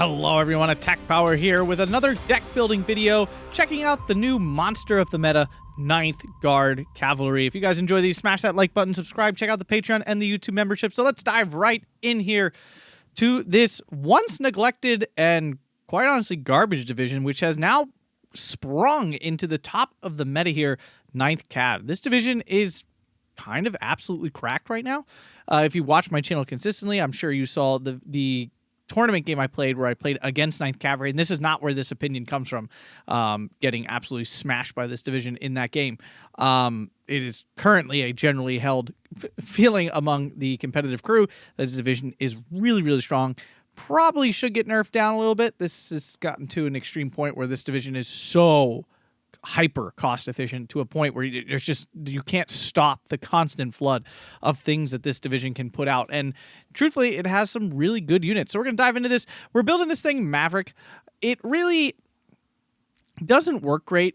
Hello everyone, Attack Power here with another deck building video, checking out the new monster of the meta, 9th Cavalry. If you guys enjoy these, smash that like button, subscribe, check out the Patreon and the YouTube membership. So let's dive right in here to this once neglected and quite honestly garbage division, which has now sprung into the top of the meta here, 9th Cav. This division is kind of absolutely cracked right now. If you watch my channel consistently, I'm sure you saw the tournament game I played where I played against 9th Cavalry, and this is not where this opinion comes from, getting absolutely smashed by this division in that game. It is currently a generally held feeling among the competitive crew that this division is really, really strong. Probably should get nerfed down a little bit. This has gotten to an extreme point where this division is so hyper cost efficient to a point where there's just, you can't stop the constant flood of things that this division can put out. And truthfully, it has some really good units. So we're going to dive into this. We're building this thing Maverick. It really doesn't work great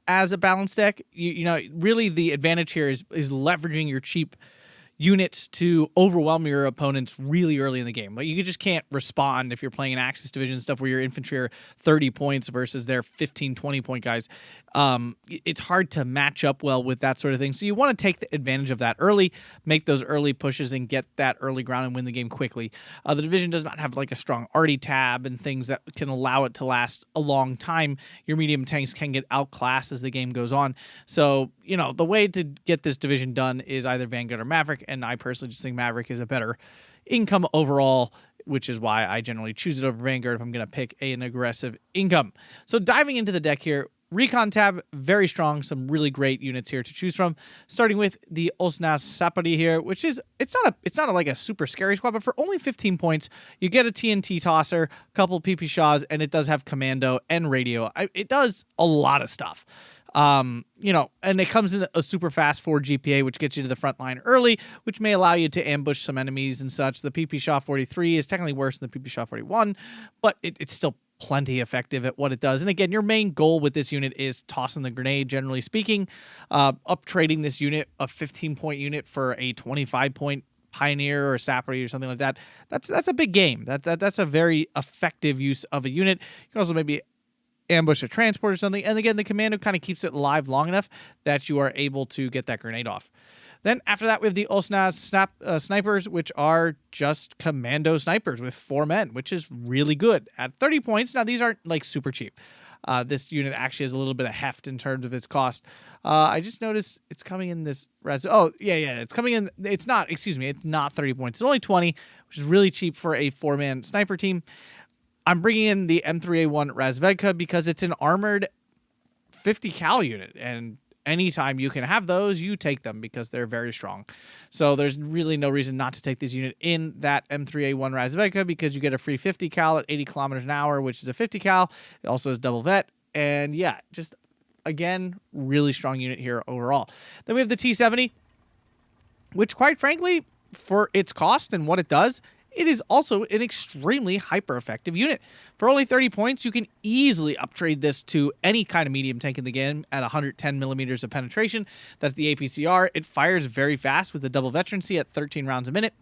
as a balanced deck. You know, really the advantage here is leveraging your cheap units to overwhelm your opponents really early in the game. Like, you just can't respond if you're playing an Axis division stuff where your infantry are 30 points versus their 15, 20 point guys. It's hard to match up well with that sort of thing. So you want to take the advantage of that early, make those early pushes and get that early ground and win the game quickly. The division does not have like a strong arty tab and things that can allow it to last a long time. Your medium tanks can get outclassed as the game goes on. So, you know, the way to get this division done is either Vanguard or Maverick, and I personally just think Maverick is a better income overall, which is why I generally choose it over Vanguard if I'm going to pick an aggressive income. So diving into the deck here, Recon tab, very strong, some really great units here to choose from. Starting with the Osnas Sapari here, which is, it's not like a super scary squad, but for only 15 points, you get a TNT tosser, a couple PP Shaws, and it does have commando and radio. It does a lot of stuff. You know, and it comes in a super fast 4 GPA, which gets you to the front line early, which may allow you to ambush some enemies and such. The PP Shaw 43 is technically worse than the PP Shaw 41, but it's still plenty effective at what it does. And again, your main goal with this unit is tossing the grenade, generally speaking. Up trading this unit, a 15-point unit for a 25-point Pioneer or Sapari or something like that. That's a big game. That's a very effective use of a unit. You can also maybe ambush a transport or something. And again, the commando kind of keeps it alive long enough that you are able to get that grenade off. Then after that, we have the Osnas snipers, which are just commando snipers with 4 men, which is really good at 30 points. Now, these aren't like super cheap. This unit actually has a little bit of heft in terms of its cost. I just noticed it's coming in this. Oh, yeah. It's coming in. It's not 30 points. It's only 20, which is really cheap for a 4-man sniper team. I'm bringing in the M3A1 Razvedka because it's an armored 50 cal unit, and anytime you can have those, you take them because they're very strong. So there's really no reason not to take this unit in that M3A1 Razvedka because you get a free 50 cal at 80 kilometers an hour, which is a 50 cal. It also has double vet. And yeah, just again, really strong unit here overall. Then we have the T70, which quite frankly, for its cost and what it does, it is also an extremely hyper-effective unit. For only 30 points, you can easily uptrade this to any kind of medium tank in the game at 110 millimeters of penetration. That's the APCR. It fires very fast with the double veterancy at 13 rounds a minute.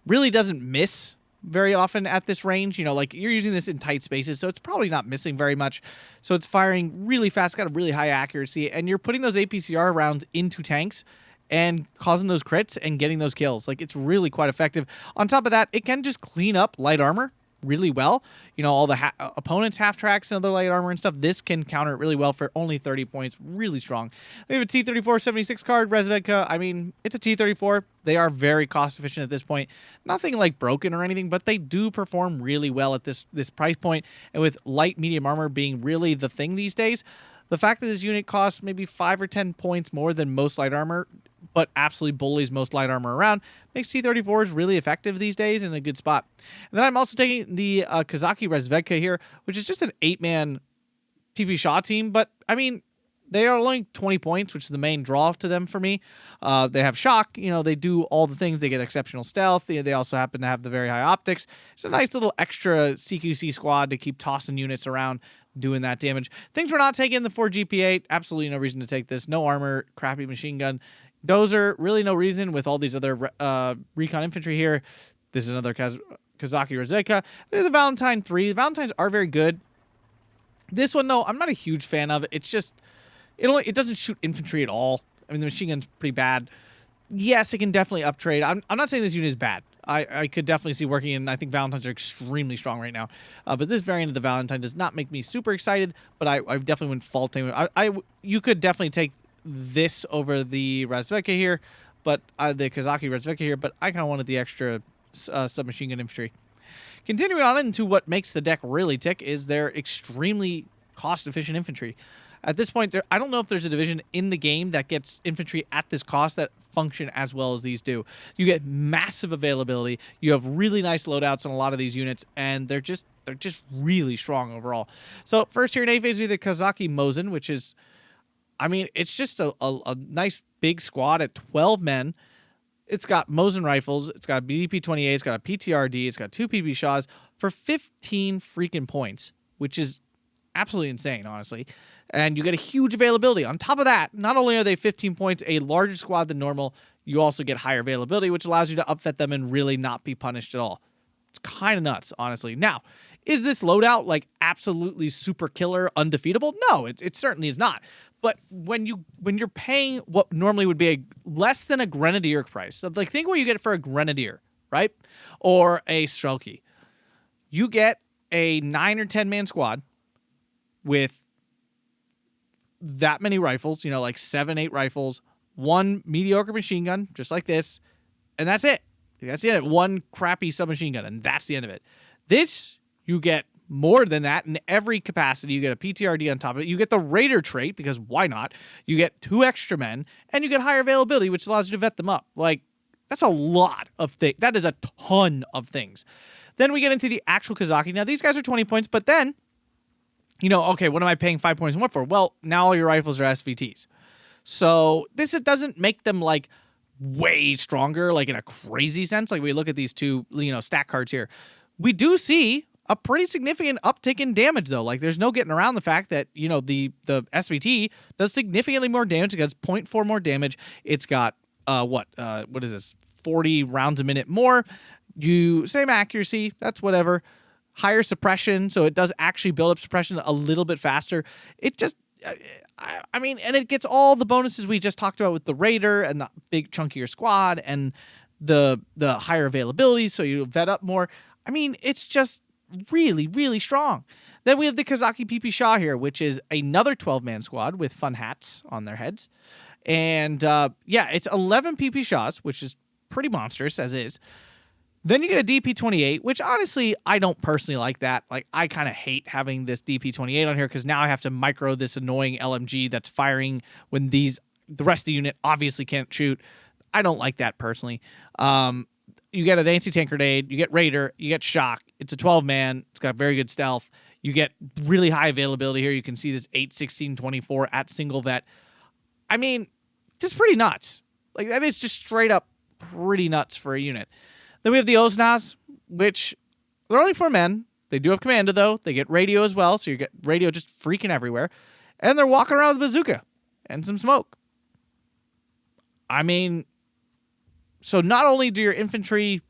Really doesn't miss very often at this range. You know, like, you're using this in tight spaces, so it's probably not missing very much. So it's firing really fast, got a really high accuracy, and you're putting those APCR rounds into tanks and causing those crits and getting those kills. Like, it's really quite effective. On top of that, it can just clean up light armor really well. You know, all the opponents' half tracks and other light armor and stuff. This can counter it really well for only 30 points. Really strong. We have a T-34 76 card, Razvedka. I mean, it's a T-34. They are very cost efficient at this point. Nothing like broken or anything, but they do perform really well at this price point. And with light medium armor being really the thing these days, the fact that this unit costs maybe 5 or 10 points more than most light armor, but absolutely bullies most light armor around, makes T-34s really effective these days in a good spot. And then I'm also taking the Kazaki Razvedka here, which is just an 8-man PP Shaw team, but I mean, they are only 20 points, which is the main draw to them for me. They have shock, you know, they do all the things. They get exceptional stealth. They also happen to have the very high optics. It's a nice little extra CQC squad to keep tossing units around, doing that damage. Things we're not taking, the 4 GPA, absolutely no reason to take this. No armor, crappy machine gun. Those are really no reason with all these other recon infantry here. This is another Kazaki Razveka. The Valentine 3. The Valentines are very good. This one, though, I'm not a huge fan of. It's just, it doesn't shoot infantry at all. I mean, the machine gun's pretty bad. Yes, it can definitely uptrade. I'm not saying this unit is bad. I could definitely see working, and I think Valentines are extremely strong right now. But this variant of the Valentine does not make me super excited, but I definitely wouldn't fault him. You could definitely take this over the Razveka here, but the Kazaki Razveka here, but I kind of wanted the extra submachine gun infantry. Continuing on into what makes the deck really tick is their extremely cost-efficient infantry. At this point, I don't know if there's a division in the game that gets infantry at this cost that function as well as these do. You get massive availability. You have really nice loadouts on a lot of these units, and they're just really strong overall. So first here in A phase, we have the Kazaki Mosin, which is, I mean, it's just a nice big squad at 12 men. It's got Mosin rifles. It's got a BDP-28. It's got a PTRD. It's got 2 PP Shaws for 15 freaking points, which is absolutely insane, honestly. And you get a huge availability. On top of that, not only are they 15 points, a larger squad than normal, you also get higher availability, which allows you to upfit them and really not be punished at all. It's kind of nuts, honestly. Now, is this loadout like absolutely super killer, undefeatable? No, it certainly is not. But when you're paying what normally would be a less than a grenadier price, so like think what you get for a grenadier, right? Or a Strelki. You get a 9 or 10 man squad with that many rifles, like 7, 8 rifles, 1 mediocre machine gun, just like this, and that's it. That's the end of it. 1 crappy submachine gun, and that's the end of it. This, you get more than that in every capacity. You get a PTRD on top of it. You get the Raider trait, because why not? You get 2 extra men, and you get higher availability, which allows you to vet them up. Like, that's a lot of things. That is a ton of things. Then we get into the actual Kazaki. Now, these guys are 20 points, but then, okay, what am I paying 5 points more for? Well, now all your rifles are SVTs. So this doesn't make them, like, way stronger, like, in a crazy sense. Like, we look at these 2, stack cards here. We do see a pretty significant uptick in damage, though. Like, there's no getting around the fact that, the SVT does significantly more damage. It gets 0.4 more damage. It's got, what is this? 40 rounds a minute more. Same accuracy. That's whatever. Higher suppression, so it does actually build up suppression a little bit faster. It just, I mean, and it gets all the bonuses we just talked about with the Raider and the big chunkier squad and the higher availability, so you vet up more. I mean, it's just really, really strong. Then we have the Kazaki PP Shah here, which is another 12-man squad with fun hats on their heads. And, it's 11 PP Shahs, which is pretty monstrous, as is. Then you get a DP-28, which honestly, I don't personally like that. Like, I kind of hate having this DP-28 on here because now I have to micro this annoying LMG that's firing when the rest of the unit obviously can't shoot. I don't like that personally. You get an anti-tank grenade, you get Raider, you get Shock. It's a 12-man. It's got very good stealth. You get really high availability here. You can see this 8, 16, 24 at single vet. I mean, just pretty nuts. Like, that is just straight up pretty nuts for a unit. Then we have the Oznaz, which they're only 4 men. They do have Commando, though. They get radio as well, so you get radio just freaking everywhere. And they're walking around with a bazooka and some smoke. I mean, so not only do your infantry,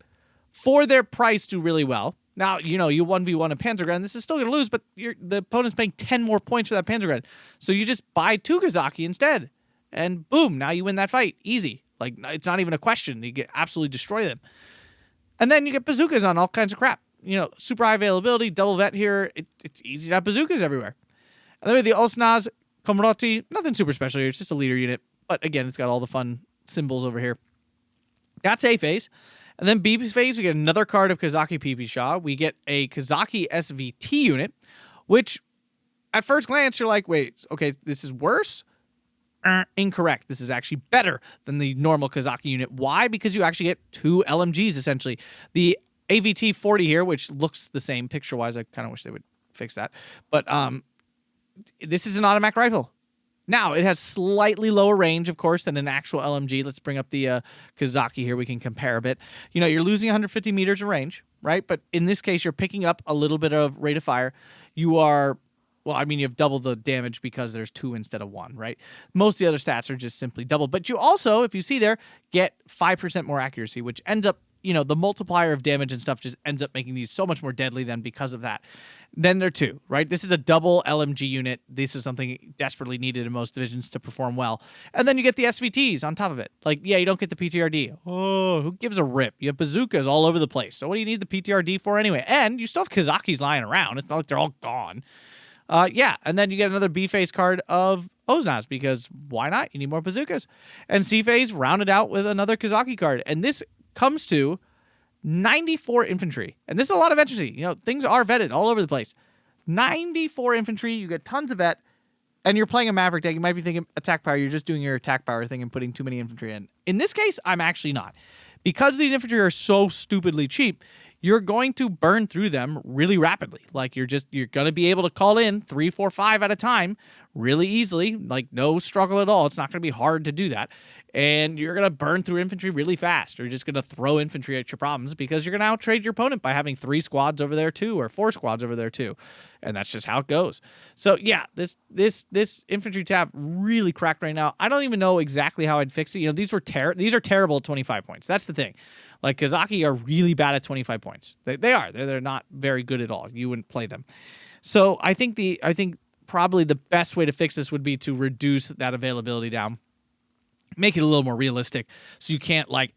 for their price, do really well. Now, you 1v1 a Panzergrenade, this is still going to lose, but the opponent's paying 10 more points for that Panzergrenade. So you just buy 2 Kazaki instead. And boom, now you win that fight. Easy. Like, it's not even a question. You absolutely destroy them. And then you get bazookas on all kinds of crap. Super high availability, double vet here. It's easy to have bazookas everywhere. And then we have the Osnaz Komroti. Nothing super special here. It's just a leader unit. But again, it's got all the fun symbols over here. That's A phase. And then B phase, we get another card of Kazaki PP Shah. We get a Kazaki SVT unit, which at first glance, you're like, wait, okay, this is worse? Incorrect. This is actually better than the normal Kazaki unit. Why? Because you actually get 2 LMGs, essentially. The AVT-40 here, which looks the same picture-wise. I kind of wish they would fix that. But this is an automatic rifle. Now, it has slightly lower range, of course, than an actual LMG. Let's bring up the Kazaki here. We can compare a bit. You're losing 150 meters of range, right? But in this case, you're picking up a little bit of rate of fire. You are... Well, I mean, you have double the damage because there's 2 instead of 1, right? Most of the other stats are just simply double. But you also, if you see there, get 5% more accuracy, which ends up the multiplier of damage and stuff just ends up making these so much more deadly then because of that. Then there are two, right? This is a double LMG unit. This is something desperately needed in most divisions to perform well. And then you get the SVTs on top of it. Like, yeah, you don't get the PTRD. Oh, who gives a rip? You have bazookas all over the place. So what do you need the PTRD for anyway? And you still have Kazakis lying around. It's not like they're all gone. Yeah, and then you get another B-phase card of Oznaz, because why not? You need more bazookas. And C-phase rounded out with another Kazaki card. And this comes to 94 infantry. And this is a lot of infantry. Things are vetted all over the place. 94 infantry, you get tons of vet, and you're playing a Maverick deck. You might be thinking attack power, you're just doing your attack power thing and putting too many infantry in. In this case, I'm actually not. Because these infantry are so stupidly cheap, you're going to burn through them really rapidly. Like, you're going to be able to call in 3, 4, 5 at a time really easily. Like, no struggle at all. It's not going to be hard to do that. And you're going to burn through infantry really fast. You're just going to throw infantry at your problems because you're going to outtrade your opponent by having 3 squads over there too, or 4 squads over there too. And that's just how it goes. So yeah, this infantry tab really cracked right now. I don't even know exactly how I'd fix it. These are terrible at 25 points. That's the thing. Like, Kazaki are really bad at 25 points. They are. They're not very good at all. You wouldn't play them. So I think probably the best way to fix this would be to reduce that availability down. Make it a little more realistic, so you can't, like,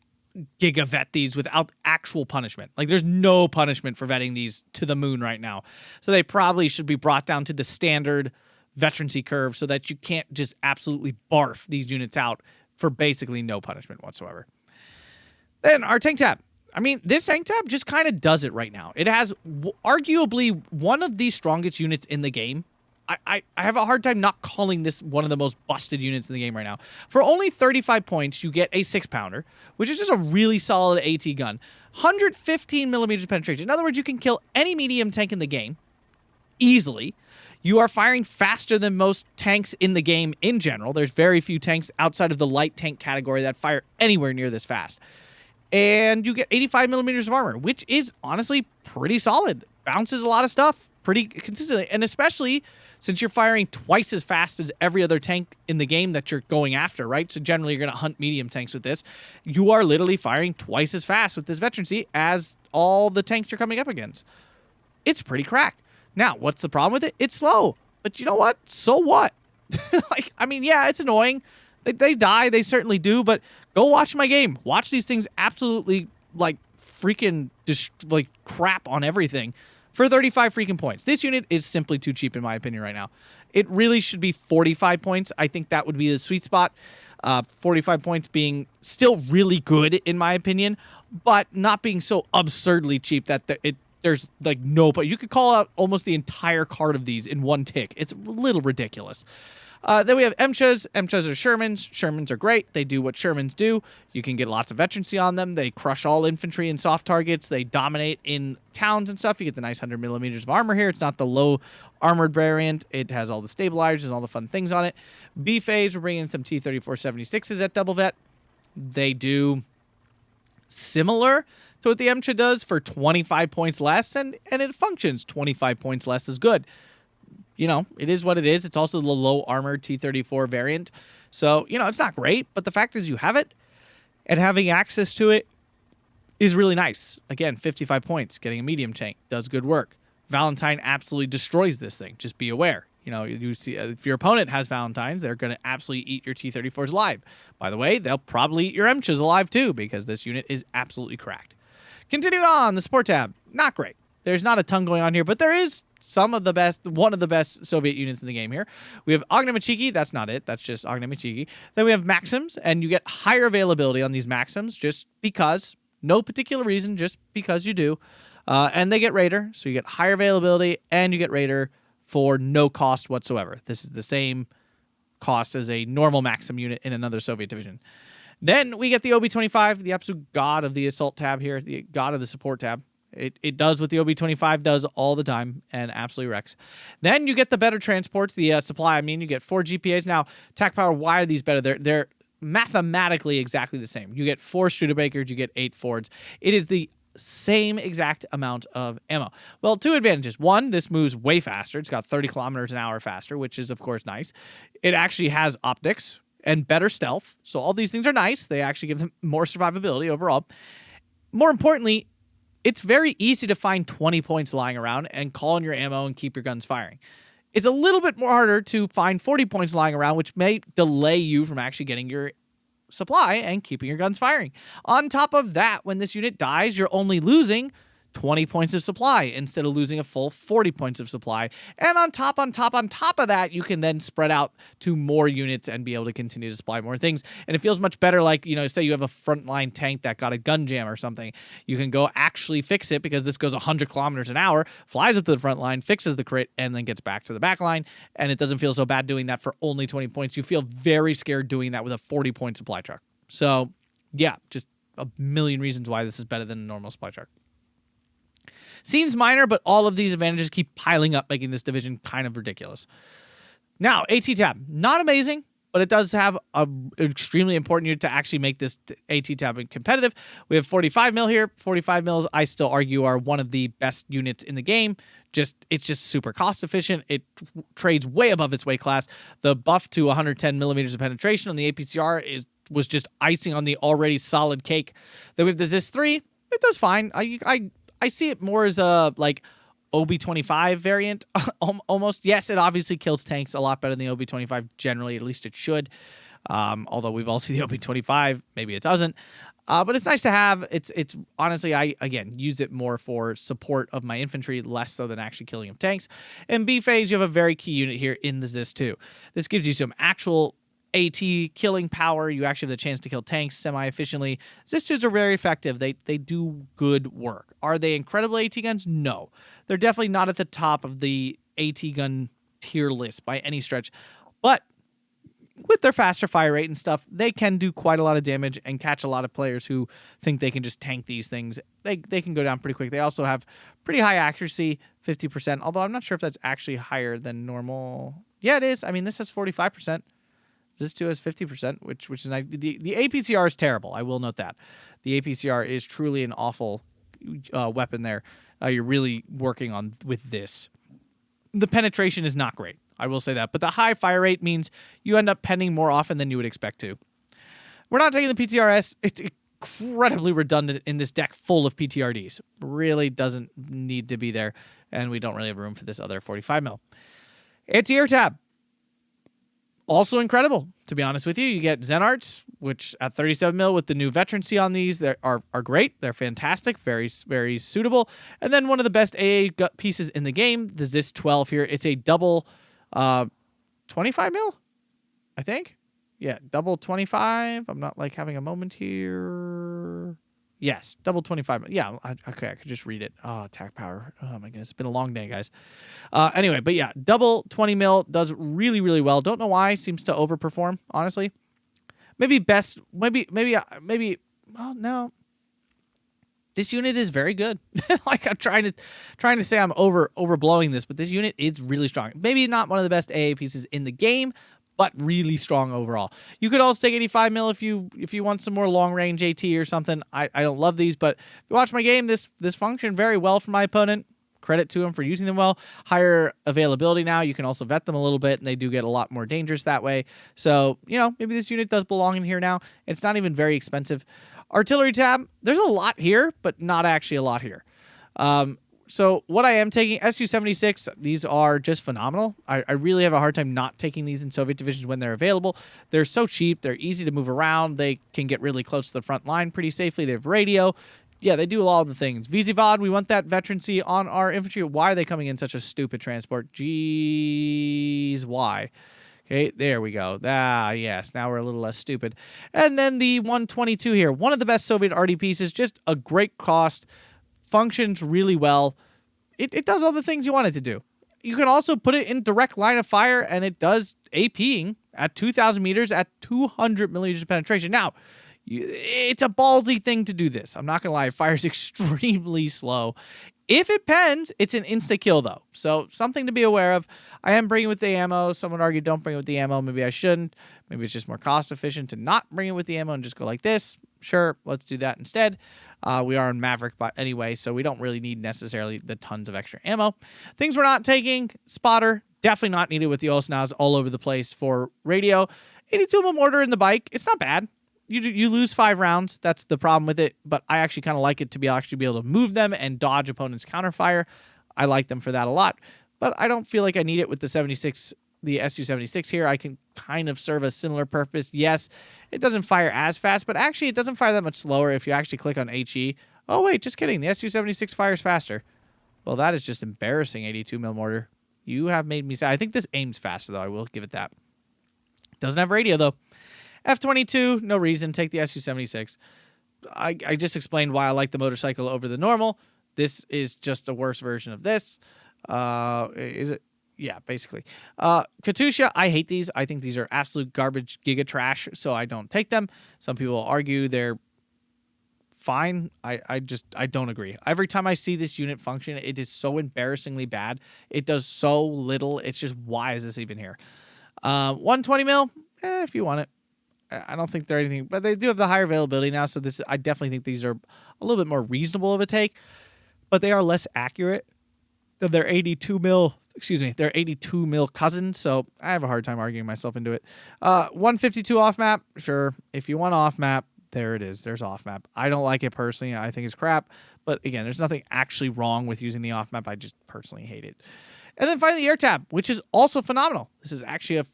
giga vet these without actual punishment. Like, there's no punishment for vetting these to the moon right now. So they probably should be brought down to the standard veterancy curve so that you can't just absolutely barf these units out for basically no punishment whatsoever. Then our tank tab. I mean, this tank tab just kind of does it right now. It has arguably one of the strongest units in the game. I have a hard time not calling this one of the most busted units in the game right now. For only 35 points, you get a 6-pounder, which is just a really solid AT gun. 115 millimeters penetration. In other words, you can kill any medium tank in the game easily. You are firing faster than most tanks in the game in general. There's very few tanks outside of the light tank category that fire anywhere near this fast. And you get 85 millimeters of armor, which is honestly pretty solid. Bounces a lot of stuff pretty consistently, and especially since you're firing twice as fast as every other tank in the game that you're going after, right? So generally, you're going to hunt medium tanks with this. You are literally firing twice as fast with this veterancy as all the tanks you're coming up against. It's pretty cracked. Now, what's the problem with it? It's slow. But you know what? So what? Yeah, it's annoying. They die. They certainly do. But go watch my game. Watch these things absolutely, like, freaking crap on everything for 35 freaking points. This unit is simply too cheap in my opinion right now. It really should be 45 points. I think that would be the sweet spot. 45 points being still really good in my opinion, but not being so absurdly cheap that there's like no, but you could call out almost the entire card of these in one tick. It's a little ridiculous. Then we have MCHAs. MCHAs are Shermans. Shermans are great. They do what Shermans do. You can get lots of veterancy on them. They crush all infantry and soft targets. They dominate in towns and stuff. You get the nice 100 millimeters of armor here. It's not the low armored variant. It has all the stabilizers and all the fun things on it. B phase, we're bringing some T-3476s at double vet. They do similar to what the MCHA does for 25 points less, and it functions 25 points less is good. It is what it is. It's also the low armored T-34 variant. So, it's not great, but the fact is you have it, and having access to it is really nice. Again, 55 points, getting a medium tank, does good work. Valentine absolutely destroys this thing. Just be aware. You see, if your opponent has Valentines, they're going to absolutely eat your T-34s alive. By the way, they'll probably eat your MCHAs alive too, because this unit is absolutely cracked. Continuing on, the support tab, not great. There's not a ton going on here, but there is one of the best Soviet units in the game here. We have Ognjimachiki. That's not it. That's just Ognjimachiki. Then we have Maxims, and you get higher availability on these Maxims just because. No particular reason, just because you do. And they get Raider, so you get higher availability, and you get Raider for no cost whatsoever. This is the same cost as a normal Maxim unit in another Soviet division. Then we get the OB-25, the absolute god of the assault tab here, the god of the support tab. It does what the OB-25 does all the time and absolutely wrecks. Then you get the better transports, the supply. You get 4 GPAs. Now, attack power, why are these better? They're mathematically exactly the same. You get 4 Studebakers, you get 8 Fords. It is the same exact amount of ammo. Well, 2 advantages. 1, this moves way faster. It's got 30 kilometers an hour faster, which is, of course, nice. It actually has optics and better stealth. So all these things are nice. They actually give them more survivability overall. more importantly, it's very easy to find 20 points lying around and call in your ammo and keep your guns firing. It's a little bit more harder to find 40 points lying around, which may delay you from actually getting your supply and keeping your guns firing. On top of that, when this unit dies, you're only losing 20 points of supply instead of losing a full 40 points of supply. And on top of that, you can then spread out to more units and be able to continue to supply more things. And it feels much better, like, say you have a frontline tank that got a gun jam or something. You can go actually fix it, because this goes 100 kilometers an hour, flies up to the front line, fixes the crit, and then gets back to the back line. And it doesn't feel so bad doing that for only 20 points. You feel very scared doing that with a 40-point supply truck. So, yeah, just a million reasons why this is better than a normal supply truck. Seems minor, but all of these advantages keep piling up, making this division kind of ridiculous. Now, AT tab. Not amazing, but it does have an extremely important unit to actually make this AT tab competitive. We have 45 mil here. 45 mils, I still argue, are one of the best units in the game. It's just super cost efficient. It trades way above its weight class. The buff to 110 millimeters of penetration on the APCR was just icing on the already solid cake. Then we have the ZIS 3. It does fine. I see it more as a, like, OB25 variant, almost. Yes, it obviously kills tanks a lot better than the OB25 generally, at least it should. Although we've all seen the OB25, maybe it doesn't. But it's nice to have. It's honestly, I, again, use it more for support of my infantry, less so than actually killing of tanks. In B phase, you have a very key unit here in the ZIS 2. This gives you some actual AT killing power. You actually have the chance to kill tanks semi-efficiently. ZIS-2s are very effective. They do good work. Are they incredible AT guns? No. They're definitely not at the top of the AT gun tier list by any stretch. But with their faster fire rate and stuff, they can do quite a lot of damage and catch a lot of players who think they can just tank these things. They can go down pretty quick. They also have pretty high accuracy, 50%, although I'm not sure if that's actually higher than normal. Yeah, it is. I mean, this has 45%. This 2 has 50%, which is nice. The APCR is terrible. I will note that. The APCR is truly an awful weapon there. You're really working on with this. The penetration is not great. I will say that. But the high fire rate means you end up penning more often than you would expect to. We're not taking the PTRS. It's incredibly redundant in this deck full of PTRDs. Really doesn't need to be there. And we don't really have room for this other 45 mil. Anti-air tab. Also incredible, to be honest with you. You get Zen Arts, which at 37 mil with the new veterancy on these, they are great. They're fantastic, very, very suitable. And then one of the best AA gut pieces in the game, the ZIS 12 here. It's a double 25 mil, I think. Yeah, double 25. I'm not like having a moment here. Yes, double 25. Yeah, okay, I could just read it. Oh, attack power. Oh, my goodness. It's been a long day, guys. Anyway, but yeah, double 20 mil does really, really well. Don't know why. Seems to overperform, honestly. Maybe, well, no. This unit is very good. Like, I'm trying to say I'm overblowing this, but this unit is really strong. Maybe not one of the best AA pieces in the game, but really strong overall. You could also take 85 mil if you want some more long range AT or something. I don't love these, but if you watch my game, this functioned very well for my opponent. Credit to him for using them well. Higher availability now. You can also vet them a little bit, and they do get a lot more dangerous that way. So, maybe this unit does belong in here now. It's not even very expensive. Artillery tab, there's a lot here, but not actually a lot here. So what I am taking, Su-76, these are just phenomenal. I really have a hard time not taking these in Soviet divisions when they're available. They're so cheap. They're easy to move around. They can get really close to the front line pretty safely. They have radio. Yeah, they do all the things. VZVOD, we want that veterancy on our infantry. Why are they coming in such a stupid transport? Jeez, why? Okay, there we go. Yes, now we're a little less stupid. And then the 122 here. One of the best Soviet RD pieces. Just a great cost. Functions really well. It does all the things you want it to do. You can also put it in direct line of fire, and it does APing at 2,000 meters at 200 millimeters of penetration. Now, it's a ballsy thing to do this. I'm not going to lie. It fires extremely slow. If it pens, it's an insta-kill, though. So something to be aware of. I am bringing it with the ammo. Some would argue don't bring it with the ammo. Maybe I shouldn't. Maybe it's just more cost-efficient to not bring it with the ammo and just go like this. Sure, let's do that instead. We are in Maverick anyway, so we don't really need necessarily the tons of extra ammo. Things we're not taking. Spotter, definitely not needed with the Olsnaz all over the place for radio. 82 mm mortar in the bike. It's not bad. you lose 5 rounds. That's the problem with it. But I actually kind of like it to be able to move them and dodge opponents' counterfire. I like them for that a lot. But I don't feel like I need it with the 76, the Su-76 here. I can kind of serve a similar purpose. Yes, it doesn't fire as fast, but actually it doesn't fire that much slower if you actually click on HE. Oh, wait, just kidding. The Su-76 fires faster. Well, that is just embarrassing, 82 mil mortar. You have made me sad. I think this aims faster, though. I will give it that. Doesn't have radio, though. F-22, no reason. Take the Su-76. I just explained why I like the motorcycle over the normal. This is just a worse version of this. Is it? Yeah, basically. Katusha, I hate these. I think these are absolute garbage giga trash, so I don't take them. Some people argue they're fine. I don't agree. Every time I see this unit function, it is so embarrassingly bad. It does so little. It's just, why is this even here? 120 mil, if you want it. I don't think they're anything, but they do have the higher availability now, so this, I definitely think these are a little bit more reasonable of a take, but they are less accurate than their 82 mil, their 82 mil cousin, so I have a hard time arguing myself into it. 152 off map, sure. If you want off map, there it is. There's off map. I don't like it personally. I think it's crap, but again, there's nothing actually wrong with using the off map. I just personally hate it. And then finally, the air tab, which is also phenomenal. This is actually a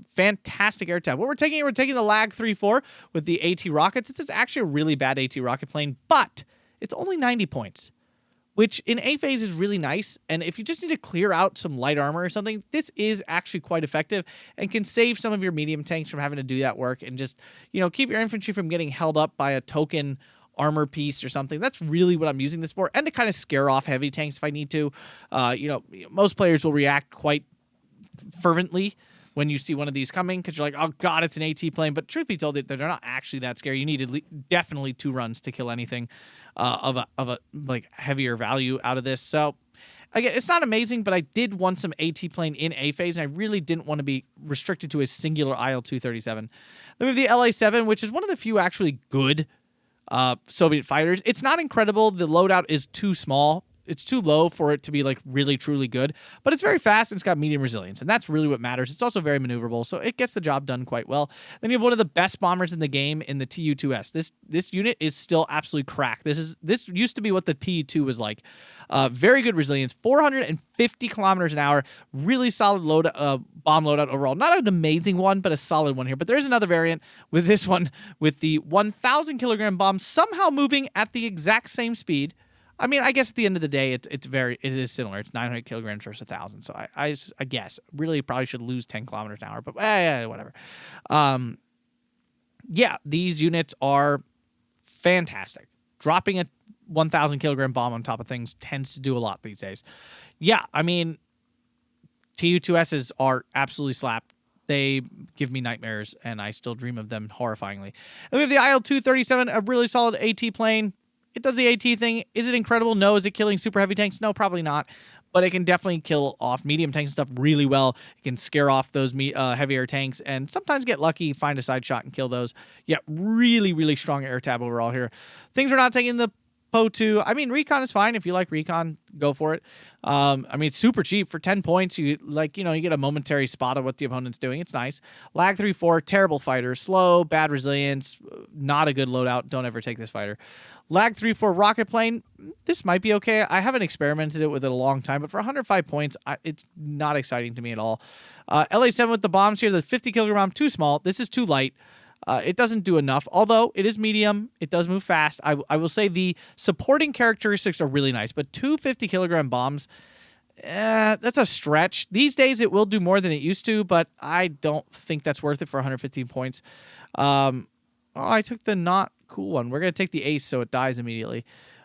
fantastic air tab. What we're taking the Lag 3-4 with the AT rockets. This is actually a really bad AT rocket plane, but it's only 90 points, which in A phase is really nice. And if you just need to clear out some light armor or something, this is actually quite effective and can save some of your medium tanks from having to do that work and just, keep your infantry from getting held up by a token armor piece or something. That's really what I'm using this for, and to kind of scare off heavy tanks if I need to. Most players will react quite fervently when you see one of these coming, because you're like, oh god, it's an AT plane. But truth be told, they're not actually that scary. You need definitely 2 runs to kill anything of a like heavier value out of this. So again, it's not amazing, but I did want some AT plane in A phase, and I really didn't want to be restricted to a singular IL-237. Then we have the LA-7, which is one of the few actually good Soviet fighters. It's not incredible. The loadout is too small. It's too low for it to be like really truly good, but it's very fast and it's got medium resilience, and that's really what matters. It's also very maneuverable, so it gets the job done quite well. Then you have one of the best bombers in the game in the Tu-2S. This unit is still absolutely cracked. This used to be what the Pu-2 was like. Very good resilience, 450 kilometers an hour, really solid bomb loadout overall. Not an amazing one, but a solid one here. But there is another variant with this one with the 1,000 kilogram bomb somehow moving at the exact same speed. I mean, I guess at the end of the day, it is similar. It's 900 kilograms versus 1,000. So I guess really probably should lose 10 kilometers an hour, but whatever. Yeah, these units are fantastic. Dropping a 1,000 kilogram bomb on top of things tends to do a lot these days. Yeah, I mean, Tu-2Ss are absolutely slapped. They give me nightmares, and I still dream of them horrifyingly. And we have the IL-237, a really solid AT plane. It does the AT thing. Is it incredible? No. Is it killing super heavy tanks? No, probably not. But it can definitely kill off medium tanks and stuff really well. It can scare off those heavier tanks and sometimes get lucky, find a side shot, and kill those. Yeah, really, really strong air tab overall here. Things we're not taking the Po-2. I mean, recon is fine. If you like recon, go for it. I mean, it's super cheap. For 10 points, you get a momentary spot of what the opponent's doing. It's nice. Lag 3-4, terrible fighter. Slow, bad resilience, not a good loadout. Don't ever take this fighter. Lag 3-4 rocket plane, this might be okay. I haven't experimented with it a long time, but for 105 points, it's not exciting to me at all. LA-7 with the bombs here, the 50 kilogram, too small. This is too light. It doesn't do enough, although it is medium. It does move fast. I will say the supporting characteristics are really nice, but 250 kilogram bombs, that's a stretch. These days, it will do more than it used to, but I don't think that's worth it for 115 points. I took the not cool one. We're going to take the ace so it dies immediately.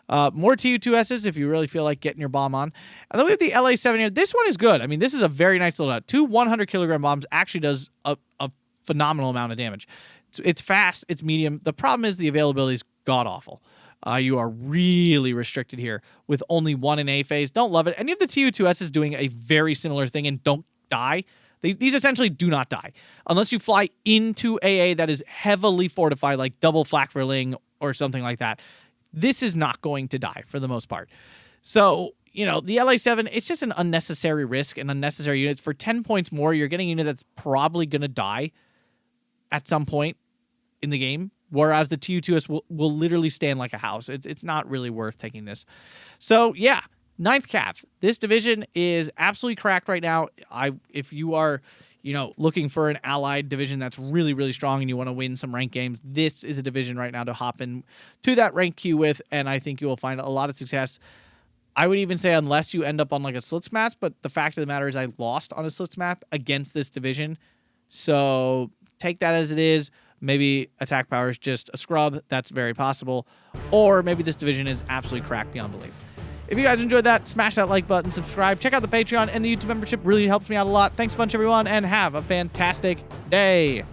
More Tu-2Ss if you really feel like getting your bomb on. And then we have the LA-7 here. This one is good. I mean, this is a very nice loadout. 2 100 kilogram bombs actually does a phenomenal amount of damage. It's fast. It's medium. The problem is the availability is god-awful. You are really restricted here with only 1 in A phase. Don't love it. And you have the Tu-2Ss doing a very similar thing and don't die. These essentially do not die unless you fly into AA that is heavily fortified, like double flak verling or something like that. This is not going to die for the most part. So, the LA-7, it's just an unnecessary risk and unnecessary units. For 10 points more, you're getting a unit that's probably going to die at some point in the game whereas the TU2S will literally stand like a house. It's not really worth taking this. So yeah, 9th Cav. This division is absolutely cracked right now. If you are, looking for an allied division that's really, really strong and you want to win some ranked games, this is a division right now to hop in to that rank queue with, and I think you will find a lot of success. I would even say unless you end up on like a Slits map, but the fact of the matter is I lost on a Slits map against this division. So take that as it is. Maybe attack power is just a scrub. That's very possible. Or maybe this division is absolutely cracked beyond belief. If you guys enjoyed that, smash that like button, subscribe, check out the Patreon and the YouTube membership. Really helps me out a lot. Thanks a bunch, everyone, and have a fantastic day.